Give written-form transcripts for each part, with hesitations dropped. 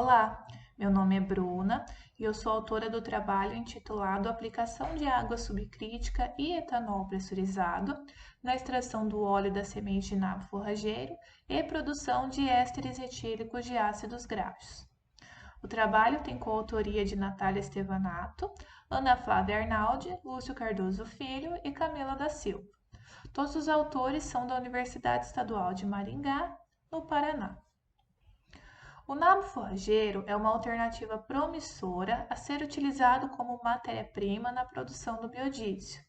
Olá, meu nome é Bruna e eu sou autora do trabalho intitulado Aplicação de água subcrítica e etanol pressurizado na extração do óleo da semente de nabo forrageiro e produção de ésteres etílicos de ácidos graxos. O trabalho tem coautoria de Natália Stevanato, Ana Flávia Arnaldi, Lúcio Cardoso Filho e Camila da Silva. Todos os autores são da Universidade Estadual de Maringá, no Paraná. O nabo forrageiro é uma alternativa promissora a ser utilizado como matéria-prima na produção do biodiesel.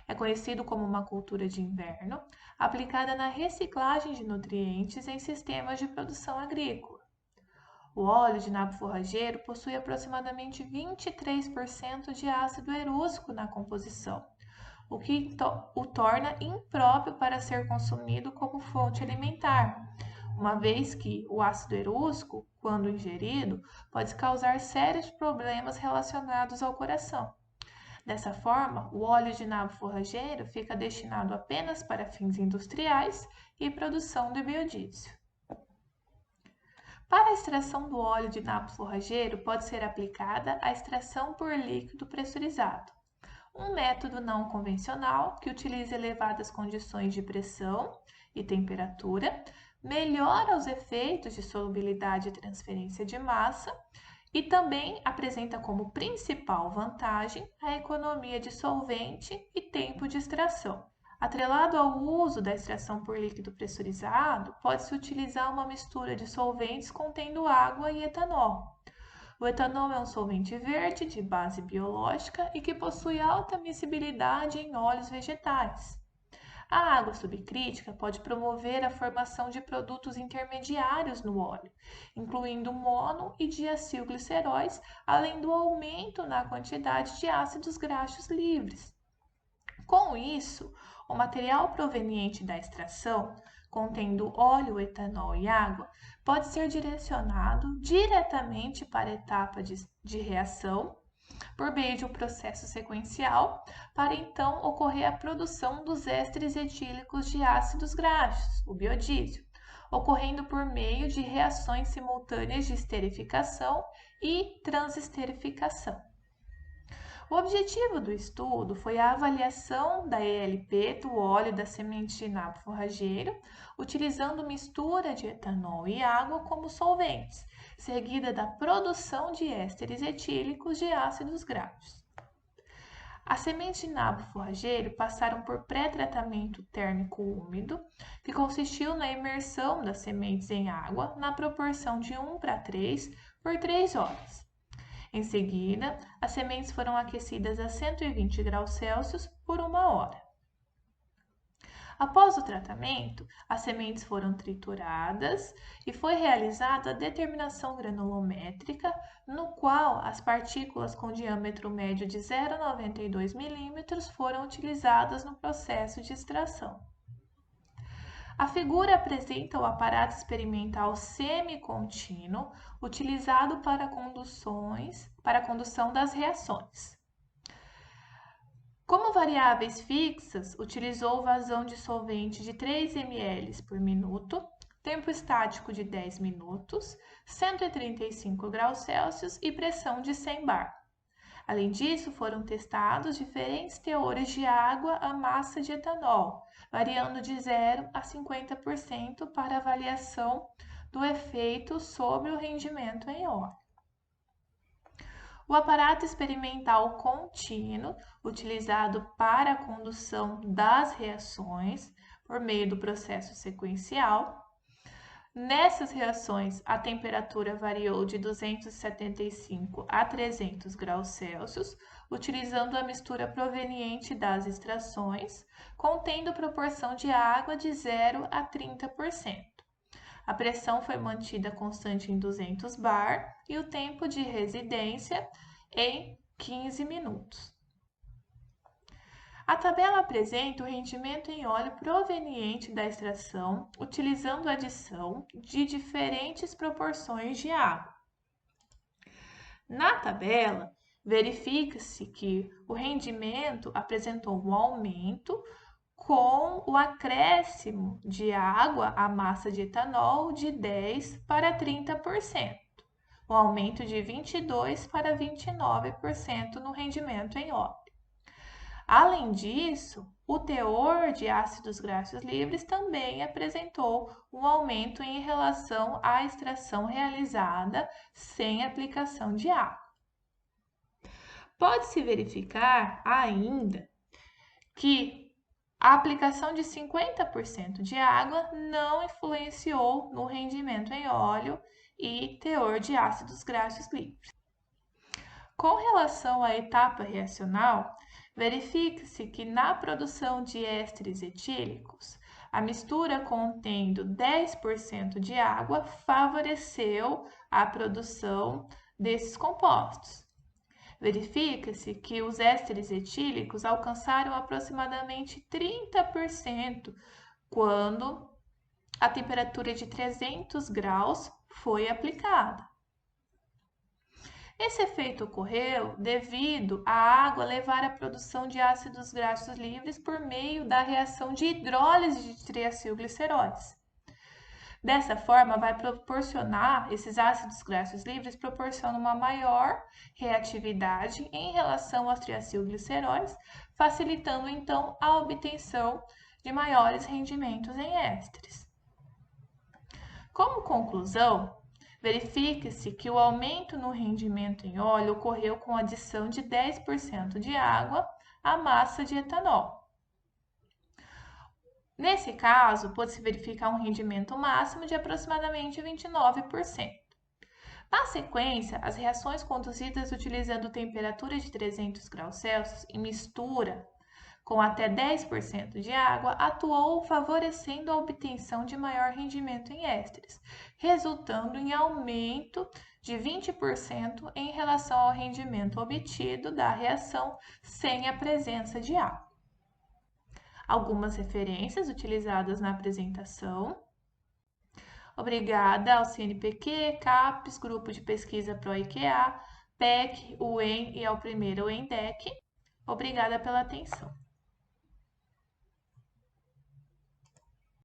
É conhecido como uma cultura de inverno, aplicada na reciclagem de nutrientes em sistemas de produção agrícola. O óleo de nabo forrageiro possui aproximadamente 23% de ácido erúsico na composição, o que o torna impróprio para ser consumido como fonte alimentar, uma vez que o ácido erúsico, quando ingerido, pode causar sérios problemas relacionados ao coração. Dessa forma, o óleo de nabo forrageiro fica destinado apenas para fins industriais e produção de biodiesel. Para a extração do óleo de nabo forrageiro, pode ser aplicada a extração por líquido pressurizado, um método não convencional que utiliza elevadas condições de pressão e temperatura, melhora os efeitos de solubilidade e transferência de massa e também apresenta como principal vantagem a economia de solvente e tempo de extração. Atrelado ao uso da extração por líquido pressurizado, pode-se utilizar uma mistura de solventes contendo água e etanol. O etanol é um solvente verde de base biológica e que possui alta miscibilidade em óleos vegetais. A água subcrítica pode promover a formação de produtos intermediários no óleo, incluindo mono e diacilgliceróis, além do aumento na quantidade de ácidos graxos livres. Com isso, o material proveniente da extração, contendo óleo, etanol e água, pode ser direcionado diretamente para a etapa de reação por meio de um processo sequencial, para então ocorrer a produção dos ésteres etílicos de ácidos graxos, o biodiesel, ocorrendo por meio de reações simultâneas de esterificação e transesterificação. O objetivo do estudo foi a avaliação da ELP do óleo da semente de nabo forrageiro, utilizando mistura de etanol e água como solventes, seguida da produção de ésteres etílicos de ácidos graxos. As sementes de nabo forrageiro passaram por pré-tratamento térmico úmido, que consistiu na imersão das sementes em água na proporção de 1:3 por 3 horas. Em seguida, as sementes foram aquecidas a 120 graus Celsius por 1 hora. Após o tratamento, as sementes foram trituradas e foi realizada a determinação granulométrica, no qual as partículas com diâmetro médio de 0,92 milímetros foram utilizadas no processo de extração. A figura apresenta o aparato experimental semicontínuo utilizado para a condução das reações. Como variáveis fixas, utilizou vazão de solvente de 3 ml por minuto, tempo estático de 10 minutos, 135 graus Celsius e pressão de 100 bar. Além disso, foram testados diferentes teores de água a massa de etanol, variando de 0 a 50% para avaliação do efeito sobre o rendimento em óleo. O aparato experimental contínuo, utilizado para a condução das reações por meio do processo sequencial. Nessas reações, a temperatura variou de 275 a 300 graus Celsius, utilizando a mistura proveniente das extrações, contendo proporção de água de 0 a 30%. A pressão foi mantida constante em 200 bar e o tempo de residência em 15 minutos. A tabela apresenta o rendimento em óleo proveniente da extração, utilizando a adição de diferentes proporções de água. Na tabela, verifica-se que o rendimento apresentou um aumento com o acréscimo de água à massa de etanol de 10 para 30%. um aumento de 22% para 29% no rendimento em óleo. Além disso, o teor de ácidos graxos livres também apresentou um aumento em relação à extração realizada sem aplicação de água. Pode-se verificar ainda que a aplicação de 50% de água não influenciou no rendimento em óleo e teor de ácidos graxos livres. Com relação à etapa reacional, verifica-se que na produção de ésteres etílicos, a mistura contendo 10% de água favoreceu a produção desses compostos. Verifica-se que os ésteres etílicos alcançaram aproximadamente 30% quando a temperatura de 300 graus foi aplicada. Esse efeito ocorreu devido à água levar à produção de ácidos graxos livres por meio da reação de hidrólise de triacilgliceróis. Dessa forma, esses ácidos graxos livres proporcionam uma maior reatividade em relação aos triacilgliceróis, facilitando então a obtenção de maiores rendimentos em ésteres. Como conclusão, verifica-se que o aumento no rendimento em óleo ocorreu com a adição de 10% de água à massa de etanol. Nesse caso, pode-se verificar um rendimento máximo de aproximadamente 29%. Na sequência, as reações conduzidas utilizando temperatura de 300 graus Celsius em mistura com até 10% de água, atuou favorecendo a obtenção de maior rendimento em ésteres, resultando em aumento de 20% em relação ao rendimento obtido da reação sem a presença de água. Algumas referências utilizadas na apresentação. Obrigada ao CNPq, CAPES, Grupo de Pesquisa PRO-IQA, PEC, UEM e ao primeiro UENDEC. Obrigada pela atenção.